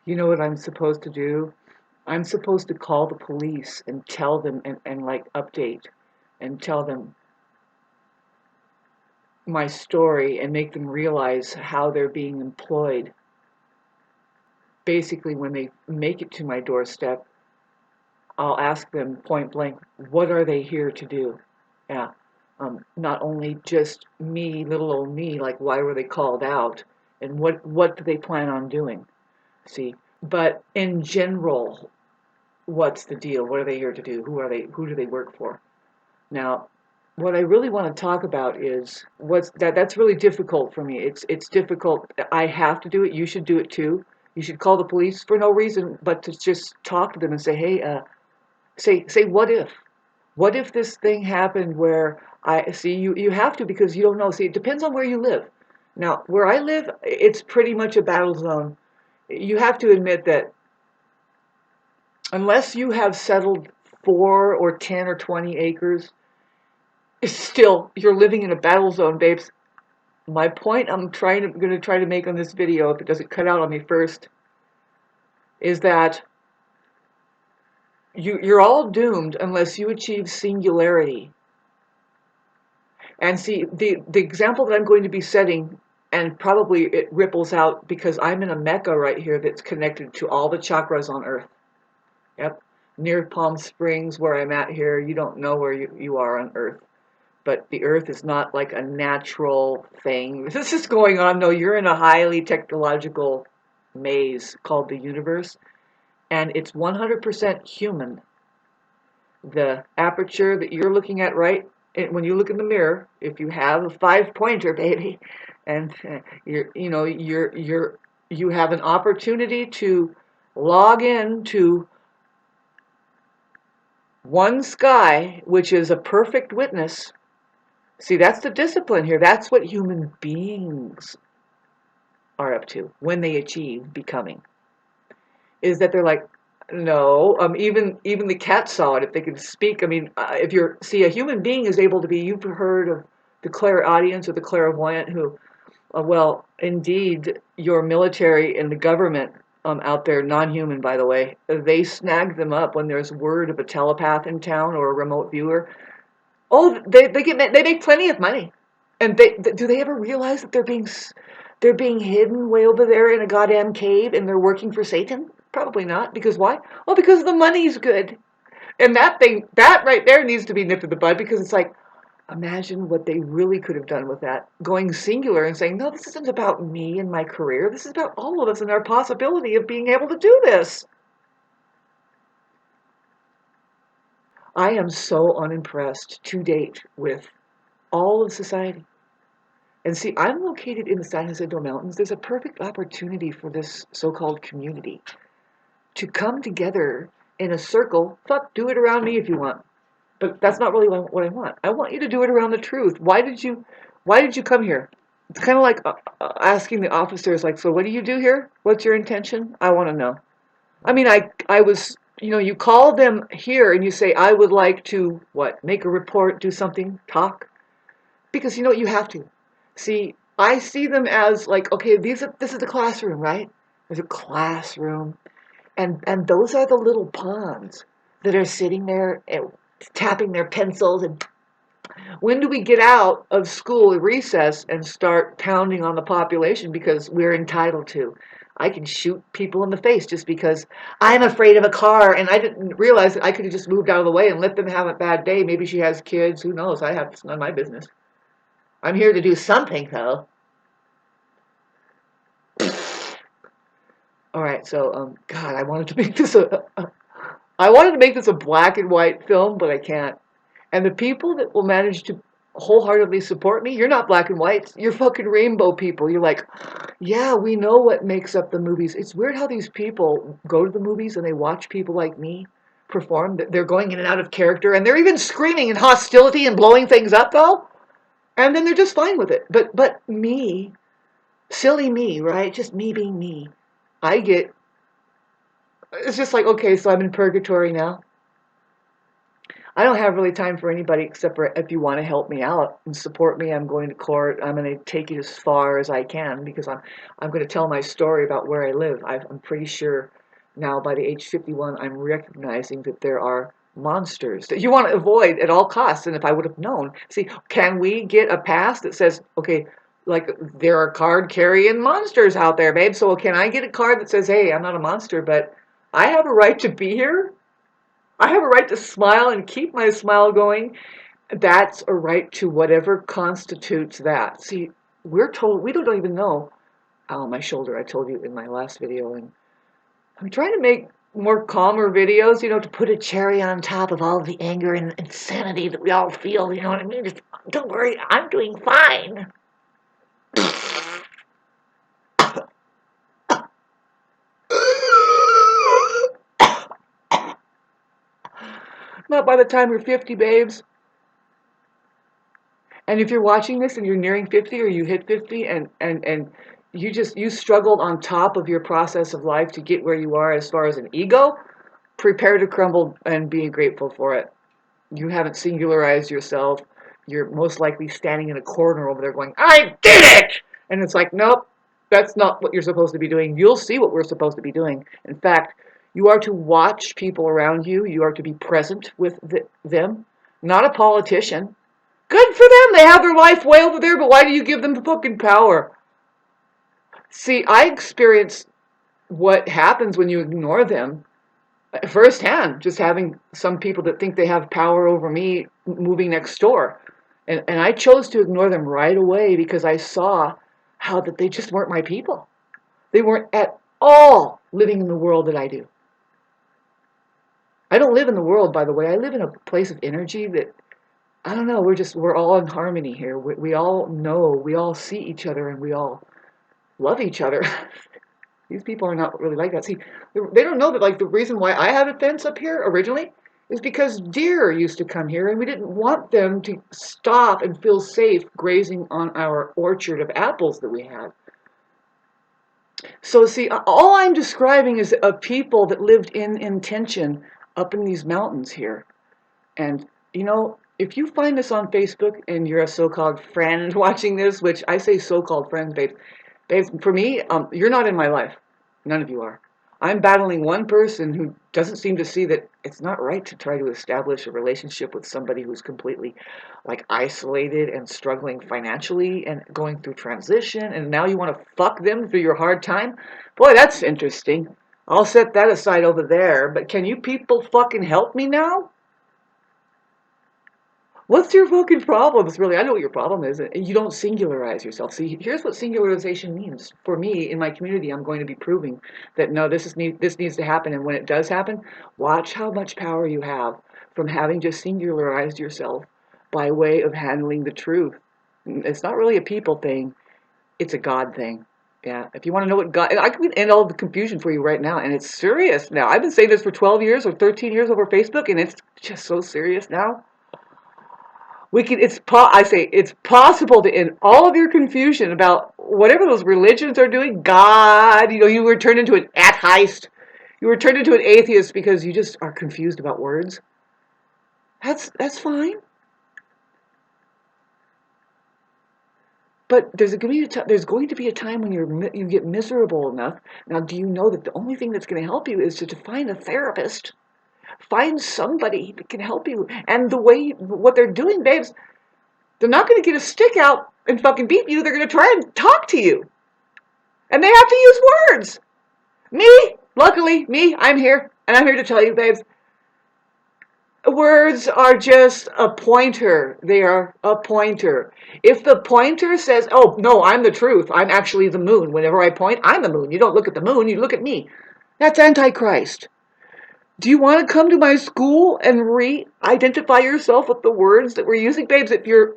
You know what I'm supposed to do? I'm supposed to call the police and tell them and like update and tell them my story and make them realize how they're being employed. Basically, when they make it to my doorstep, I'll ask them point blank, what are they here to do? Yeah. Not only just me, little old me, like why were they called out and what do they plan on doing? See, but in general, what's the deal? What are they here to do? Who are they? Who do they work for? Now, what I really want to talk about is that's really difficult for me. It's difficult. I have to do it. You should do it too. You should call the police for no reason but to just talk to them and say, hey, say what if? What if this thing happened where I see you have to because you don't know. See, it depends on where you live. Now, where I live, it's pretty much a battle zone. You have to admit that unless you have settled 4 or 10 or 20 acres, it's still you're living in a battle zone, babes. My point going to try to make on this video, if it doesn't cut out on me first, is that you're all doomed unless you achieve singularity. And see, the example that I'm going to be setting, and probably it ripples out because I'm in a mecca right here that's connected to all the chakras on Earth. Yep. Near Palm Springs, where I'm at here, you don't know where you are on Earth. But the Earth is not like a natural thing. This is going on. No, you're in a highly technological maze called the universe, and it's 100% human. The aperture that you're looking at, right? When you look in the mirror, if you have a 5-pointer, baby, and you have an opportunity to log in to one sky, which is a perfect witness. See, that's the discipline here. That's what human beings are up to when they achieve becoming. Is that they're like, no. Even the cat saw it. If they could speak, I mean, if you're see a human being is able to be. You've heard of the clairaudience or the clairvoyant who, well, indeed, your military and the government out there, non-human by the way, they snag them up when there's word of a telepath in town or a remote viewer. Oh, they make plenty of money, and do they ever realize that they're being hidden way over there in a goddamn cave and they're working for Satan? Probably not. Because why? Well, because the money's good, and that right there needs to be nipped in the bud because it's like, imagine what they really could have done with that, going singular and saying, no, this isn't about me and my career. This is about all of us and our possibility of being able to do this. I am so unimpressed to date with all of society. And see, I'm located in the San Jacinto Mountains. There's a perfect opportunity for this so-called community to come together in a circle. Fuck, do it around me if you want. But that's not really what I want. I want you to do it around the truth. Why did you come here? It's kind of like asking the officers, like, so what do you do here? What's your intention? I want to know. I mean, I was, you call them here and you say, I would like to, what, make a report, do something, talk. Because you have to. See, I see them as like, okay, this is the classroom, right? There's a classroom, and those are the little pawns that are sitting there and tapping their pencils. And when do we get out of school at recess and start pounding on the population because we're entitled to? I can shoot people in the face just because I'm afraid of a car and I didn't realize that I could have just moved out of the way and let them have a bad day. Maybe she has kids. Who knows? It's none of my business. I'm here to do something, though. All right, so God, I wanted to make this a black and white film, but I can't. And the people that will manage to wholeheartedly support me, you're not black and white. You're fucking rainbow people. You're like, yeah, we know what makes up the movies. It's weird how these people go to the movies and they watch people like me perform. They're going in and out of character, and they're even screaming in hostility and blowing things up, though. And then they're just fine with it. But me, silly me, right? Just me being me. I get, it's just like, okay, so I'm in purgatory now. I don't have really time for anybody except for if you want to help me out and support me. I'm going to court. I'm going to take it as far as I can because I'm going to tell my story about where I live. I'm pretty sure now by the age 51, I'm recognizing that there are monsters that you want to avoid at all costs. And if I would have known, see, can we get a pass that says, okay, like there are card carrying monsters out there, babe. So can I get a card that says, hey, I'm not a monster, but I have a right to be here? I have a right to smile and keep my smile going. That's a right to whatever constitutes that. See, we're told, we don't even know. Oh, my shoulder, I told you in my last video. And I'm trying to make more calmer videos, to put a cherry on top of all of the anger and insanity that we all feel, you know what I mean? Just, don't worry, I'm doing fine. Not by the time you're 50, babes. And if you're watching this and you're nearing 50 or you hit 50 and you struggled on top of your process of life to get where you are as far as an ego, prepare to crumble and be grateful for it. You haven't singularized yourself. You're most likely standing in a corner over there going, I did it! And it's like, nope, that's not what you're supposed to be doing. You'll see what we're supposed to be doing. In fact, you are to watch people around you. You are to be present with them, not a politician. Good for them. They have their life way over there, but why do you give them the fucking power? See, I experience what happens when you ignore them firsthand, just having some people that think they have power over me moving next door. And I chose to ignore them right away because I saw how that they just weren't my people. They weren't at all living in the world that I do. I don't live in the world, by the way. I live in a place of energy that, I don't know, we're all in harmony here. We all know, we all see each other, and we all love each other. These people are not really like that. See, they don't know that, like, the reason why I have a fence up here originally is because deer used to come here, and we didn't want them to stop and feel safe grazing on our orchard of apples that we had. So, see, all I'm describing is a people that lived in intention up in these mountains here. And, if you find this on Facebook and you're a so-called friend watching this, which I say so-called friends, babes, for me, you're not in my life. None of you are. I'm battling one person who doesn't seem to see that it's not right to try to establish a relationship with somebody who's completely, like, isolated and struggling financially and going through transition, and now you want to fuck them through your hard time? Boy, that's interesting. I'll set that aside over there, but can you people fucking help me now? What's your fucking problems, really? I know what your problem is. You don't singularize yourself. See, here's what singularization means. For me, in my community, I'm going to be proving that, no, this needs to happen. And when it does happen, watch how much power you have from having just singularized yourself by way of handling the truth. It's not really a people thing. It's a God thing. Yeah, if you want to know what God, I can end all the confusion for you right now, and it's serious now. I've been saying this for 12 years or 13 years over Facebook, and it's just so serious now. I say it's possible to end all of your confusion about whatever those religions are doing. God, you were turned into an atheist. You were turned into an atheist because you just are confused about words. That's fine. But there's going to be a time when you get miserable enough. Now, do you know that the only thing that's going to help you is to find a therapist? Find somebody that can help you. And what they're doing, babes, they're not going to get a stick out and fucking beat you. They're going to try and talk to you. And they have to use words. Luckily, I'm here. And I'm here to tell you, babes, words are just a pointer. They are a pointer. If the pointer says, oh, no, I'm the truth. I'm actually the moon. Whenever I point, I'm the moon. You don't look at the moon. You look at me. That's Antichrist. Do you want to come to my school and re-identify yourself with the words that we're using? Babes, if you're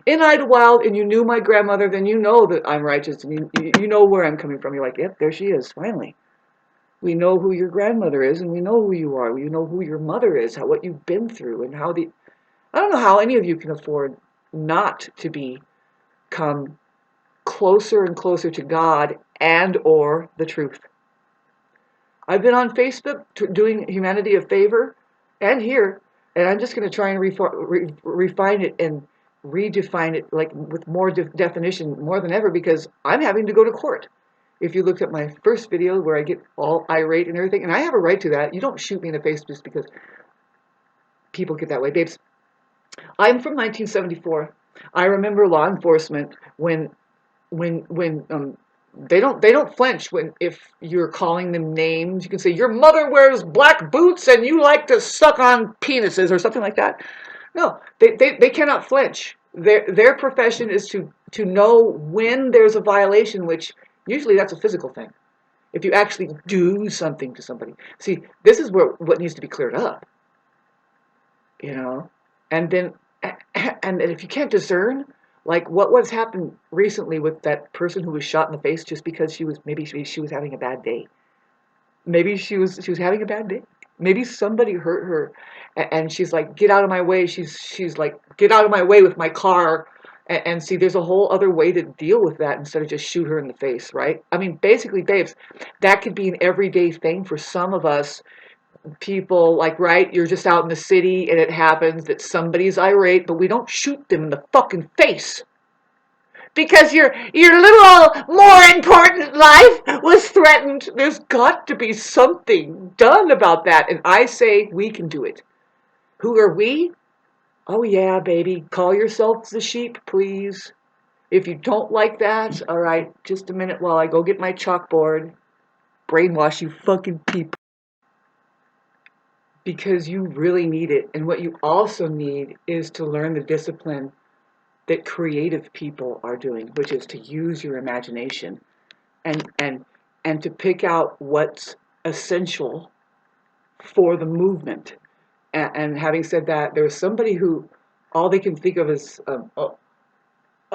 in Idlewild and you knew my grandmother, then you know that I'm righteous and you know where I'm coming from. You're like, yep, there she is, finally. We know who your grandmother is and we know who you are. We know who your mother is, what you've been through, and I don't know how any of you can afford not to become closer and closer to God and or the truth. I've been on Facebook doing humanity a favor and here, And I'm just going to try and refine it and redefine it, like with more definition more than ever, because I'm having to go to court. If you looked at my first video where I get all irate and everything, and I have a right to that. You don't shoot me in the face just because people get that way. Babes, I'm from 1974. I remember law enforcement when they don't flinch when if you're calling them names. You can say your mother wears black boots and you like to suck on penises or something like that. No, they cannot flinch. Their profession is to know when there's a violation, which usually that's a physical thing. If you actually do something to somebody. See, this is what needs to be cleared up. You know? And then and if you can't discern, like what's happened recently with that person who was shot in the face just because she was having a bad day. Maybe she was having a bad day. Maybe somebody hurt her, and she's like, "Get out of my way." She's like, "Get out of my way with my car." And see, there's a whole other way to deal with that instead of just shoot her in the face, right? I mean, basically, babes, that could be an everyday thing for some of us. People, like, right, you're just out in the city and it happens that somebody's irate, but we don't shoot them in the fucking face because your little more important life was threatened. There's got to be something done about that, and I say we can do it. Who are we? Oh yeah, baby, call yourselves the sheep, please. If you don't like that, all right, just a minute while I go get my chalkboard. Brainwash you fucking people. Because you really need it. And what you also need is to learn the discipline that creative people are doing, which is to use your imagination and to pick out what's essential for the movement. And having said that, there's somebody who all they can think of is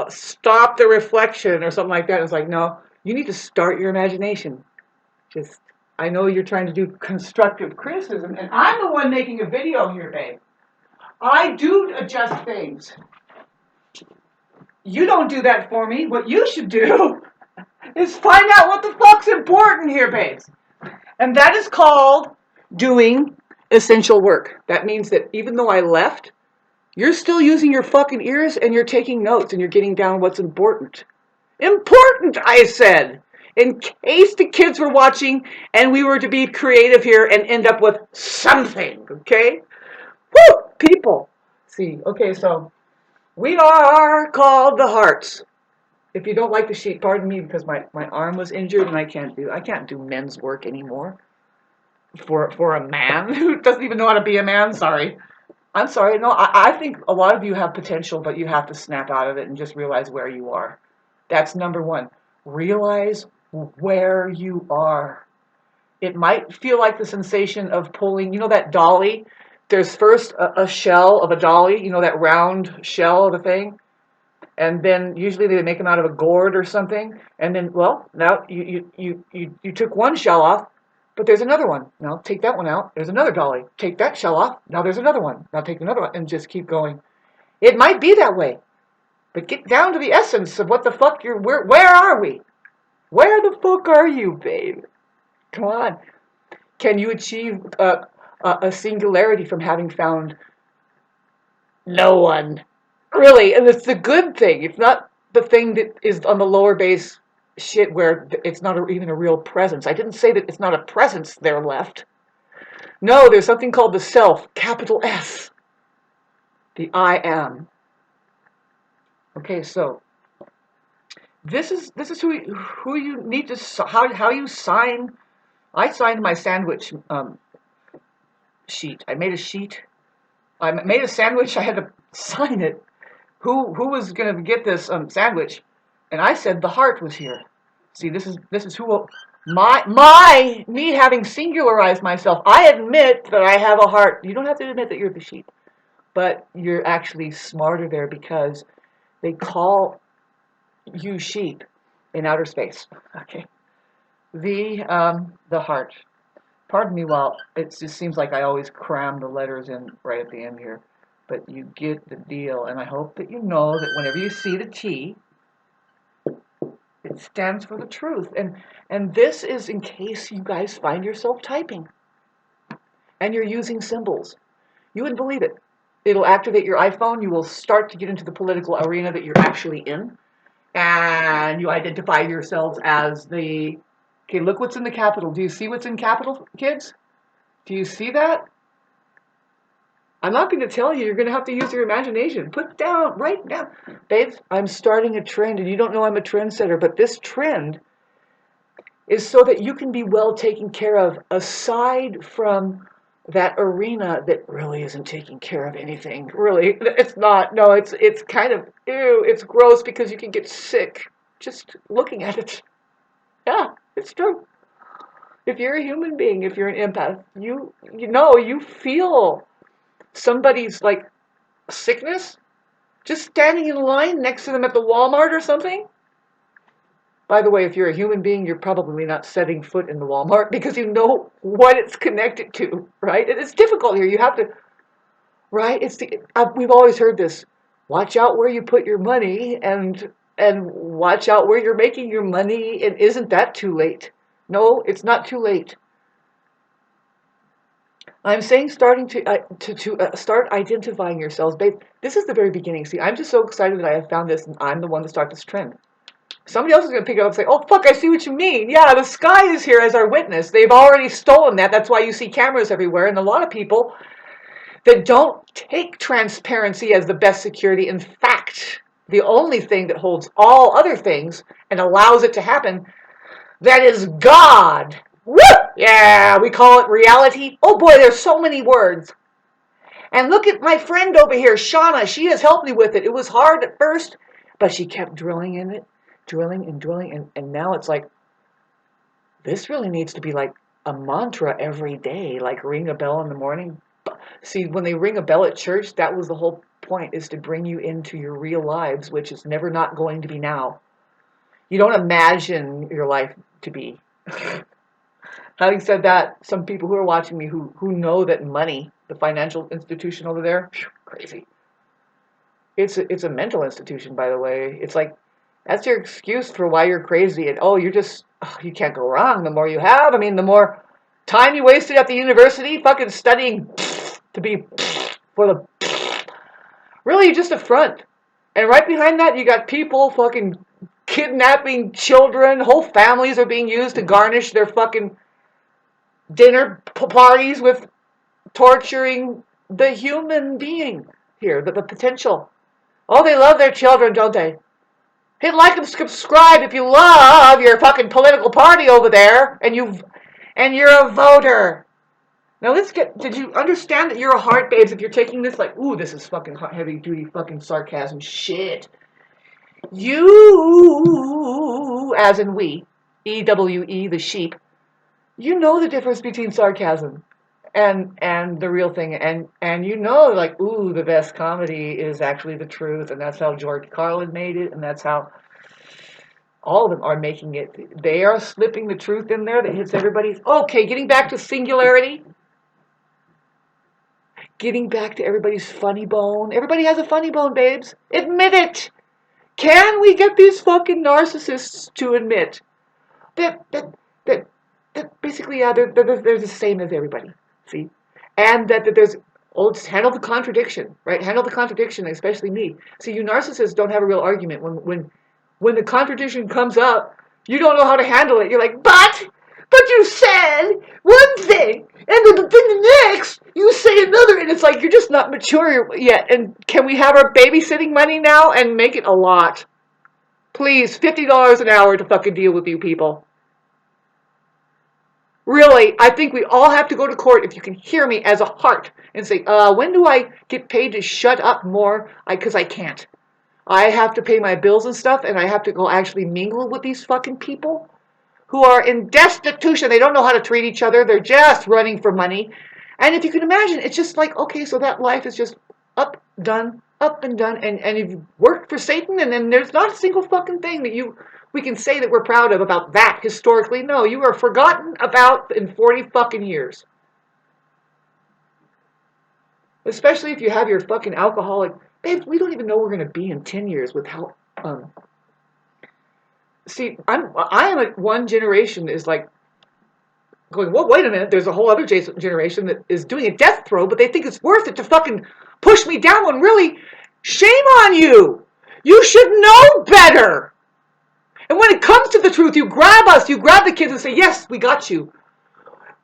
stop the reflection or something like that. It's like, no, you need to start your imagination. Just, I know you're trying to do constructive criticism, and I'm the one making a video here, babe. I do adjust things. You don't do that for me. What you should do is find out what the fuck's important here, babes. And that is called doing essential work. That means that even though I left, you're still using your fucking ears and you're taking notes and you're getting down what's important. Important, I said. In case the kids were watching and we were to be creative here and end up with something, okay? Woo! People. See, okay, so we are called the hearts. If you don't like the sheet, pardon me because my arm was injured and I can't do men's work anymore. For a man who doesn't even know how to be a man, sorry. I'm sorry. No, I think a lot of you have potential, but you have to snap out of it and just realize where you are. That's number one. Realize where you are. It might feel like the sensation of pulling, you know that dolly? There's first a shell of a dolly, you know that round shell of a thing? And then usually they make them out of a gourd or something. And then, well, now you took one shell off, but there's another one. Now take that one out. There's another dolly. Take that shell off. Now there's another one. Now take another one and just keep going. It might be that way, but get down to the essence of what the fuck where are we? Where the fuck are you, babe? Come on. Can you achieve a singularity from having found no one? Really, and it's the good thing. It's not the thing that is on the lower base shit where it's not even a real presence. I didn't say that it's not a presence there left. No, there's something called the self, capital S, the I am. Okay, so this is who you need to how you sign. I signed my sandwich sheet. I made a sheet. I made a sandwich. I had to sign it. Who was going to get this sandwich? And I said the heart was here. See, this is who me having singularized myself. I admit that I have a heart. You don't have to admit that you're the sheep, but you're actually smarter there because they call you sheep in outer space. Okay, the heart. Pardon me while it just seems like I always cram the letters in right at the end here. But you get the deal, and I hope that you know that whenever you see the T, it stands for the truth. And this is in case you guys find yourself typing and you're using symbols. You wouldn't believe it. It'll activate your iPhone. You will start to get into the political arena that you're actually in. And you identify yourselves as the, okay, look what's in the Capitol. Do you see what's in Capitol, kids? Do you see that? I'm not going to tell you. You're going to have to use your imagination. Put down, write down. Babes, I'm starting a trend, and you don't know I'm a trendsetter, but this trend is so that you can be well taken care of aside from that arena that really isn't taking care of anything. Really, it's not. No, it's kind of, ew, it's gross because you can get sick just looking at it. Yeah, it's true. If you're a human being, if you're an empath, you know, you feel somebody's like sickness just standing in line next to them at the Walmart or something. By the way, if you're a human being, you're probably not setting foot in the Walmart because you know what it's connected to, right? And it's difficult here. You have to, right? We've always heard this. Watch out where you put your money, and watch out where you're making your money. And isn't that too late? No, it's not too late. I'm saying starting to start identifying yourselves, babe. This is the very beginning. See, I'm just so excited that I have found this, and I'm the one to start this trend. Somebody else is going to pick it up and say, oh, fuck, I see what you mean. Yeah, the sky is here as our witness. They've already stolen that. That's why you see cameras everywhere. And a lot of people that don't take transparency as the best security, in fact, the only thing that holds all other things and allows it to happen, that is God. Woo! Yeah, we call it reality. Oh boy, there's so many words. And look at my friend over here, Shauna. She has helped me with it. It was hard at first, but she kept drilling in it, drilling and drilling. And now it's like, this really needs to be like a mantra every day, like ring a bell in the morning. See, when they ring a bell at church, that was the whole point, is to bring you into your real lives, which is never not going to be now. You don't imagine your life to be. Having said that, some people who are watching me who know that money, the financial institution over there, crazy. It's a mental institution, by the way. It's like, that's your excuse for why you're crazy. And you can't go wrong the more you have. I mean, the more time you wasted at the university fucking studying to be for the, really just a front. And right behind that, you got people fucking kidnapping children. Whole families are being used to garnish their fucking dinner parties with torturing the human being here, the potential. Oh, they love their children, don't they? Hit like and subscribe if you love your fucking political party over there and you're a voter. Now did you understand that you're a heart, babes, if you're taking this like, ooh, this is fucking heavy duty fucking sarcasm shit. You, as in we, EWE, the sheep, you know the difference between sarcasm and the real thing, and you know, like, ooh, the best comedy is actually the truth, and that's how George Carlin made it, and that's how all of them are making it. They are slipping the truth in there that hits everybody's. Okay, getting back to singularity, getting back to everybody's funny bone. Everybody has a funny bone, babes. Admit it. Can we get these fucking narcissists to admit that basically, yeah, they're the same as everybody. See, and that there's, just handle the contradiction, right? Handle the contradiction, especially me. See, you narcissists don't have a real argument when the contradiction comes up. You don't know how to handle it. You're like, but you said one thing, and then the next you say another, and it's like you're just not mature yet. And can we have our babysitting money now and make it a lot? Please, $50 an hour to fucking deal with you people. Really, I think we all have to go to court, if you can hear me, as a heart and say, when do I get paid to shut up more? Because I can't. I have to pay my bills and stuff, and I have to go actually mingle with these fucking people who are in destitution. They don't know how to treat each other. They're just running for money. And if you can imagine, it's just like, okay, so that life is just up, done, up and done. And you've worked for Satan, and then there's not a single fucking thing that we can say that we're proud of about that historically. No, you are forgotten about in 40 fucking years. Especially if you have your fucking alcoholic. Babe, we don't even know we're going to be in 10 years with how, see, I am like one generation is like going, well, wait a minute, there's a whole other generation that is doing a death throw, but they think it's worth it to fucking push me down when really, shame on you. You should know better. And when it comes to the truth, you grab us, you grab the kids and say, yes, we got you.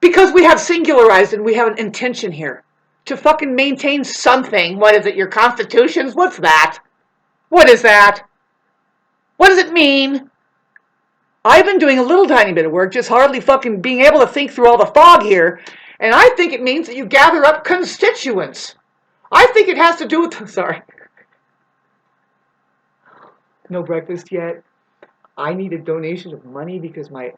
Because we have singularized and we have an intention here to fucking maintain something. What is it, your constitutions? What's that? What is that? What does it mean? I've been doing a little tiny bit of work, just hardly fucking being able to think through all the fog here. And I think it means that you gather up constituents. I think it has to do with, sorry. No breakfast yet. I need a donation of money because I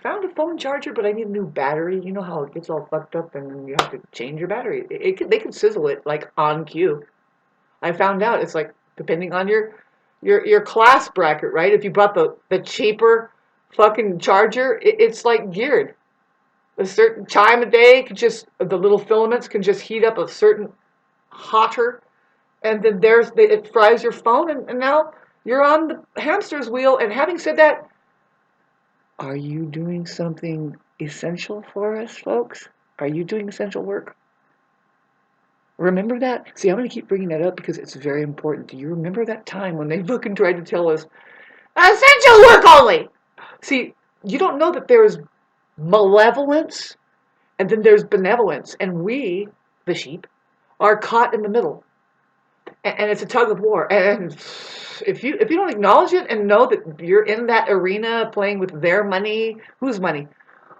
found a phone charger, but I need a new battery. You know how it gets all fucked up and you have to change your battery. They can sizzle it like on cue. I found out it's like depending on your class bracket, right? If you bought the cheaper fucking charger, it's like geared. A certain time of day can just the little filaments can just heat up a certain hotter, and then it fries your phone, and now you're on the hamster's wheel. And having said that, are you doing something essential for us, folks? Are you doing essential work? Remember that? See, I'm going to keep bringing that up because it's very important. Do you remember that time when they fucking tried to tell us, essential work only? See, you don't know that there's malevolence and then there's benevolence. And we, the sheep, are caught in the middle. And it's a tug of war. And if you don't acknowledge it and know that you're in that arena playing with their money, whose money?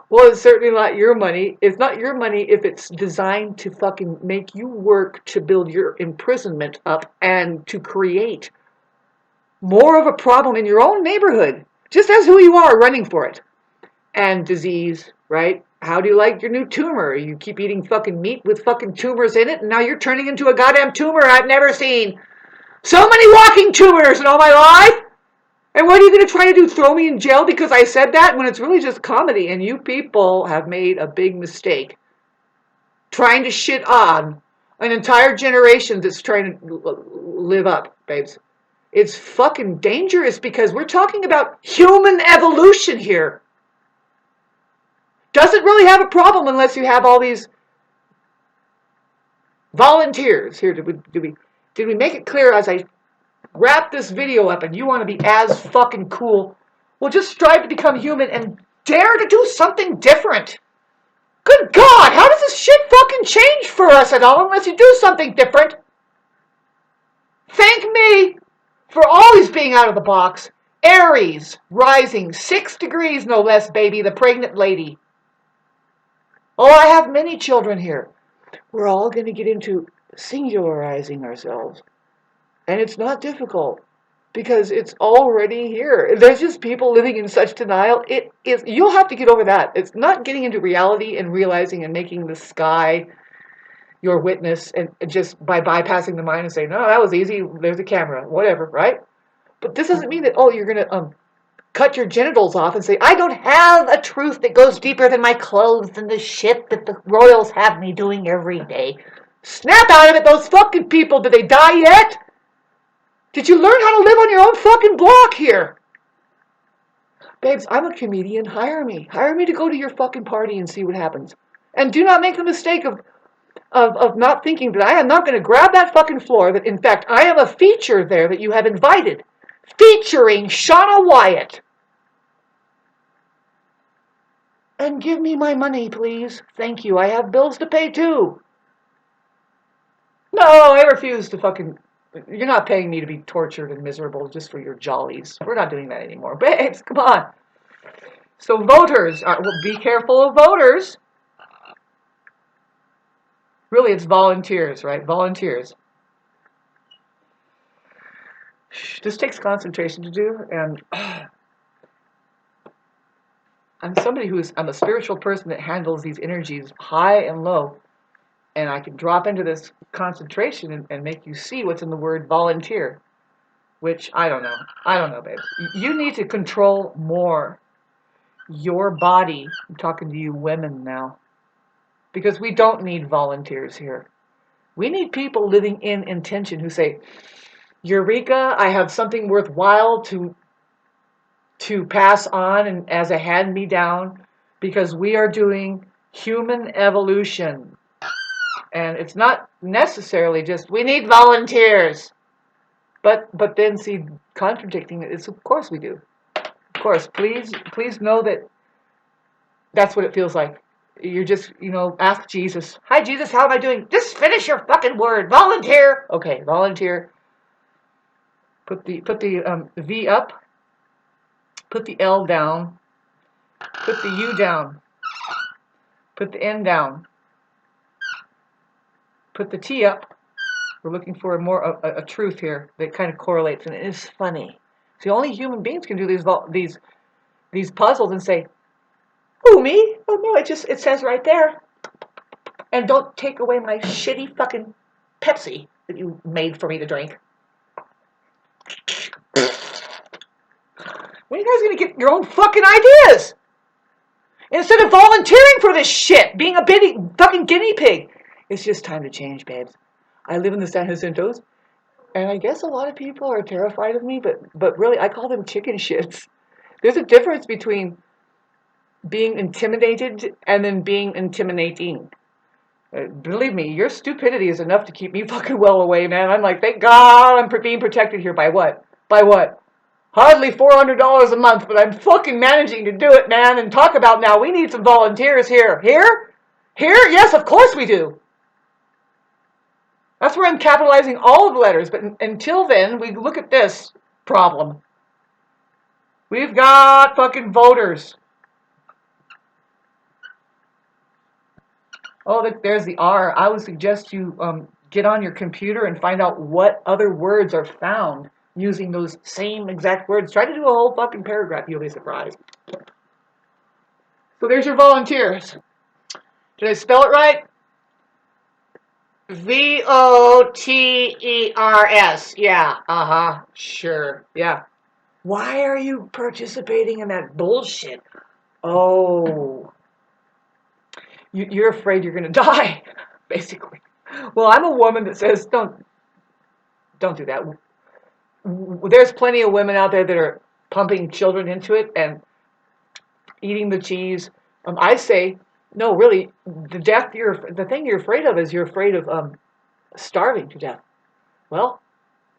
Well, it's certainly not your money. It's not your money if it's designed to fucking make you work to build your imprisonment up and to create more of a problem in your own neighborhood, just as who you are running for it. And disease, right? How do you like your new tumor? You keep eating fucking meat with fucking tumors in it, and now you're turning into a goddamn tumor I've never seen. So many walking tumors in all my life! And what are you going to try to do? Throw me in jail because I said that when it's really just comedy? And you people have made a big mistake trying to shit on an entire generation that's trying to live up, babes. It's fucking dangerous because we're talking about human evolution here. Doesn't really have a problem unless you have all these volunteers. Here, did we make it clear as I wrap this video up and you want to be as fucking cool? Well, just strive to become human and dare to do something different. Good God, how does this shit fucking change for us at all unless you do something different? Thank me for always being out of the box. Aries, rising, 6 degrees no less, baby, the pregnant lady. Oh, I have many children here. We're all going to get into singularizing ourselves. And it's not difficult because it's already here. There's just people living in such denial. It is, you'll have to get over that. It's not getting into reality and realizing and making the sky your witness and just by bypassing the mind and saying, no, that was easy. There's a camera, whatever, right? But this doesn't mean that, oh, you're going to cut your genitals off and say, I don't have a truth that goes deeper than my clothes and the shit that the royals have me doing every day. Snap out of it, those fucking people. Did they die yet? Did you learn how to live on your own fucking block here? Babes, I'm a comedian. Hire me. Hire me to go to your fucking party and see what happens. And do not make the mistake of not thinking that I am not going to grab that fucking floor, that in fact I am a feature there that you have invited. Featuring Shauna Wyatt. And give me my money, please. Thank you. I have bills to pay too. No, I refuse to fucking... You're not paying me to be tortured and miserable just for your jollies. We're not doing that anymore. Babes, come on. So voters, be careful of voters. Really, it's volunteers, right? Volunteers. This takes concentration to do, and I'm a spiritual person that handles these energies high and low, and I can drop into this concentration and make you see what's in the word volunteer, which I don't know, babe. You need to control more your body. I'm talking to you women now, because we don't need volunteers here. We need people living in intention who say, Eureka, I have something worthwhile to pass on and as a hand-me-down because we are doing human evolution. And it's not necessarily just, we need volunteers. But then see, contradicting it is, of course we do. Of course, please know that that's what it feels like. You're just, ask Jesus. Hi, Jesus, how am I doing? Just finish your fucking word. Volunteer. Okay, volunteer. Put the V up. Put the L down. Put the U down. Put the N down. Put the T up. We're looking for a truth here that kind of correlates, and it is funny. See, only human beings can do these puzzles and say, "Who, me? Oh no, it says right there." And don't take away my shitty fucking Pepsi that you made for me to drink. When are you guys gonna get your own fucking ideas? Instead of volunteering for this shit, being a fucking guinea pig. It's just time to change, babes. I live in the San Jacintos, and I guess a lot of people are terrified of me, but really, I call them chicken shits. There's a difference between being intimidated and then being intimidating. Believe me, your stupidity is enough to keep me fucking well away, man. I'm like, thank God I'm being protected here. By what? By what? Hardly $400 a month, but I'm fucking managing to do it, man. And talk about now, we need some volunteers here. Here? Here? Yes, of course we do. That's where I'm capitalizing all of the letters. But until then, we look at this problem. We've got fucking voters. Oh, there's the R. I would suggest you get on your computer and find out what other words are found using those same exact words. Try to do a whole fucking paragraph. You'll be surprised. So there's your volunteers. Did I spell it right? VOTERS. Yeah. Sure. Yeah. Why are you participating in that bullshit? Oh. You're afraid you're going to die, basically. Well, I'm a woman that says, don't do that. There's plenty of women out there that are pumping children into it and eating the cheese. I say, no, really, the thing you're afraid of is you're afraid of starving to death. Well,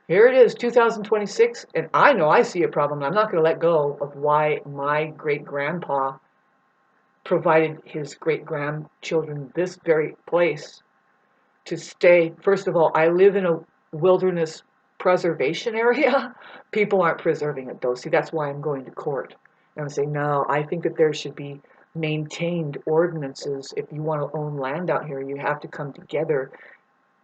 here it is, 2026, and I know I see a problem. I'm not going to let go of why my great-grandpa provided his great-grandchildren this very place to stay. First of all, I live in a wilderness preservation area. People aren't preserving it, though. See, that's why I'm going to court. And I'm saying, no, I think that there should be maintained ordinances. If you want to own land out here, you have to come together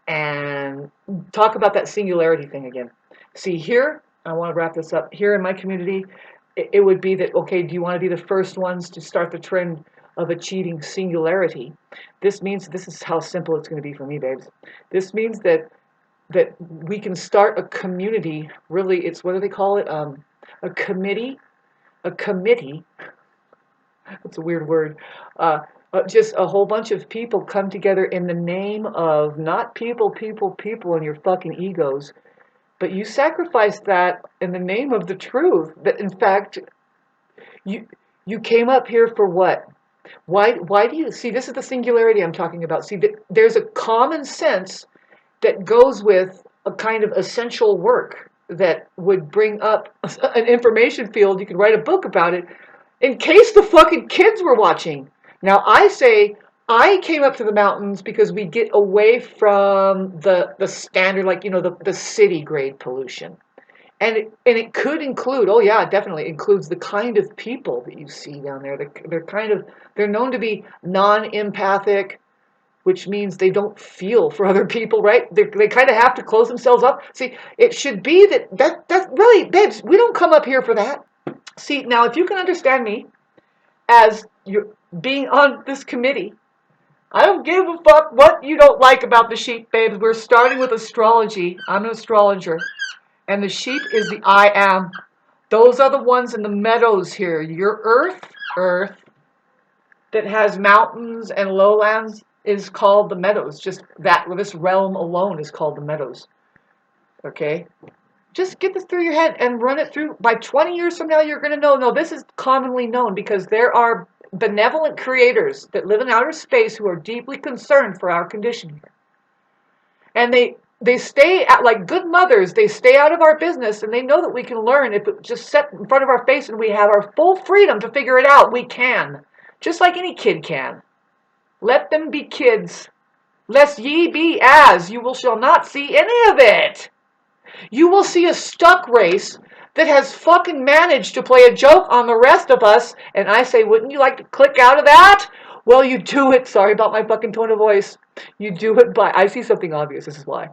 and talk about that singularity thing again. See, here, I want to wrap this up. Here in my community, it would be that, okay, do you want to be the first ones to start the trend of achieving singularity? This means, this is how simple it's going to be for me, babes. This means that we can start a community. Really, it's, what do they call it? A committee. A committee. That's a weird word. Just a whole bunch of people come together in the name of not people and your fucking egos, but you sacrifice that in the name of the truth. That in fact, you came up here for what? Why do you see? This is the singularity I'm talking about. See, there's a common sense that goes with a kind of essential work that would bring up an information field. You could write a book about it in case the fucking kids were watching. Now, I say I came up to the mountains because we get away from the standard, like, the city grade pollution. And it could include, oh yeah, it definitely includes the kind of people that you see down there. They're known to be non-empathic, which means they don't feel for other people, right? They kind of have to close themselves up. See, it should be that's really, babes, we don't come up here for that. See, now if you can understand me as you're being on this committee, I don't give a fuck what you don't like about the sheep, babes. We're starting with astrology. I'm an astrologer. And the sheep is the I am. Those are the ones in the meadows here. Your earth, that has mountains and lowlands is called the meadows. Just this realm alone is called the meadows. Okay? Just get this through your head and run it through. By 20 years from now, you're going to know, no, this is commonly known because there are benevolent creators that live in outer space who are deeply concerned for our condition here. And they stay out, like good mothers, they stay out of our business, and they know that we can learn if it's just set in front of our face and we have our full freedom to figure it out. We can, just like any kid can. Let them be kids. Lest ye be as, you shall not see any of it. You will see a stuck race that has fucking managed to play a joke on the rest of us, and I say, wouldn't you like to click out of that? Well, you do it, sorry about my fucking tone of voice. You do it by, I see something obvious, this is why.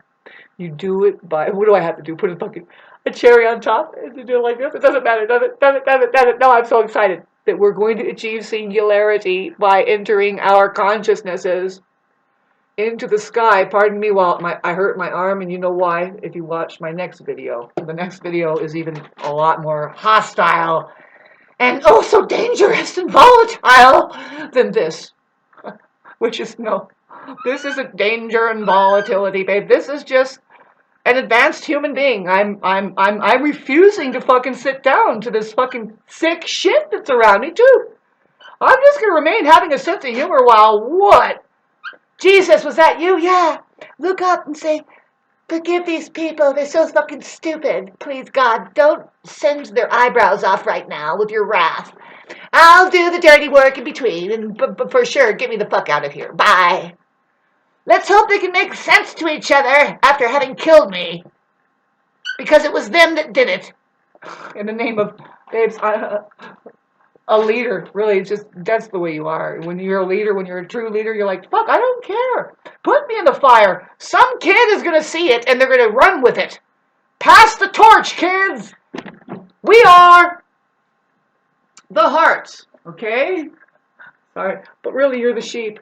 You do it by, what do I have to do? Put a cherry on top and you do it like this? It doesn't matter, does it? No, I'm so excited that we're going to achieve singularity by entering our consciousnesses into the sky. Pardon me while I hurt my arm, and you know why if you watch my next video. The next video is even a lot more hostile and also dangerous and volatile than this. Which is this isn't danger and volatility, babe. This is just an advanced human being. I'm refusing to fucking sit down to this fucking sick shit that's around me too. I'm just gonna remain having a sense of humor while what? Jesus, was that you? Yeah. Look up and say, forgive these people. They're so fucking stupid. Please, God, don't send their eyebrows off right now with your wrath. I'll do the dirty work in between, and but for sure, get me the fuck out of here. Bye. Let's hope they can make sense to each other after having killed me. Because it was them that did it. In the name of, babes, a leader, really, just that's the way you are. When you're a leader, when you're a true leader, you're like, fuck, I don't care. Put me in the fire. Some kid is going to see it and they're going to run with it. Pass the torch, kids. We are the hearts, okay? Sorry, but really you're the sheep.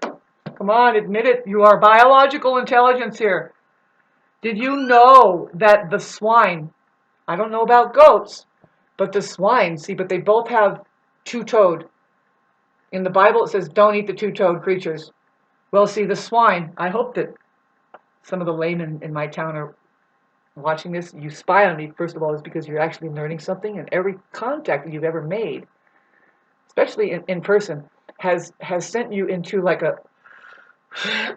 Come on, admit it. You are biological intelligence here. Did you know that the swine, I don't know about goats, but the swine, see, but they both have two-toed. In the Bible, it says, don't eat the two-toed creatures. Well, see, the swine, I hope that some of the laymen in my town are watching this. You spy on me, first of all, is because you're actually learning something, and every contact that you've ever made, especially in person, has sent you into like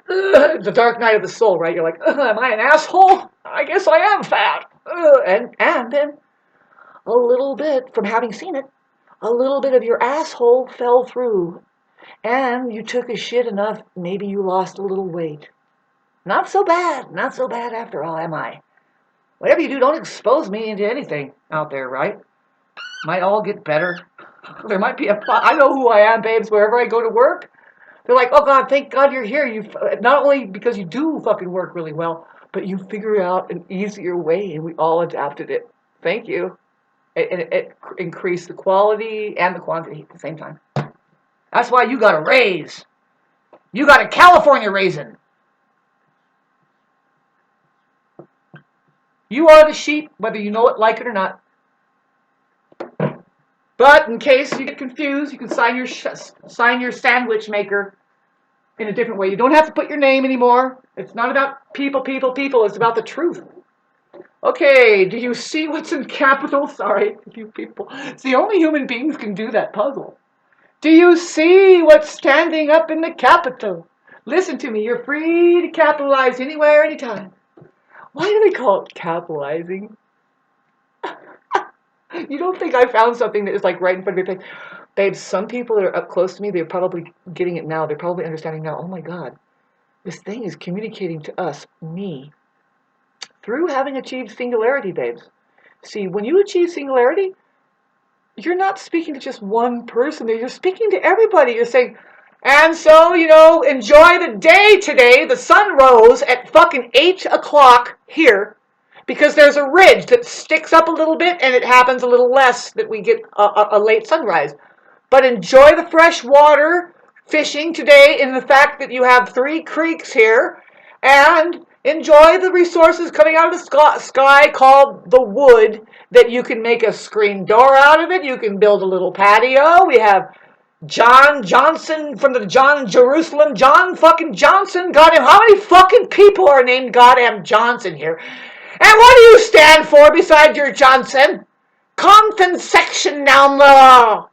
the dark night of the soul, right? You're like, am I an asshole? I guess I am fat. And then a little bit, from having seen it, a little bit of your asshole fell through, and you took a shit enough, maybe you lost a little weight. Not so bad after all, am I? Whatever you do, don't expose me into anything out there, right? Might all get better. There might be I know who I am, babes, wherever I go to work. They're like, oh God, thank God you're here. You not only because you do fucking work really well, but you figure out an easier way, and we all adapted it. Thank you. It increased the quality and the quantity at the same time. That's why you got a raise. You got a California raisin. You are the sheep, whether you know it, like it or not. But in case you get confused, you can sign your sandwich maker in a different way. You don't have to put your name anymore. It's not about people. It's about the truth. Okay, do you see what's in capital? Sorry, you people. See, only human beings can do that puzzle. Do you see what's standing up in the capital? Listen to me, you're free to capitalize anywhere, anytime. Why do they call it capitalizing? You don't think I found something that is like right in front of your face? Babe, some people that are up close to me, they're probably getting it now. They're probably understanding now, oh my God, this thing is communicating to us, me, through having achieved singularity, babes. See, when you achieve singularity, you're not speaking to just one person there. You're speaking to everybody. You're saying, and so, enjoy the day today. The sun rose at fucking 8 o'clock here because there's a ridge that sticks up a little bit and it happens a little less that we get a late sunrise. But enjoy the fresh water fishing today in the fact that you have 3 creeks here, and enjoy the resources coming out of the sky called the wood, that you can make a screen door out of it. You can build a little patio. We have John Johnson from the John Jerusalem. John fucking Johnson. Goddamn, how many fucking people are named goddamn Johnson here? And what do you stand for besides your Johnson? Compensation down low.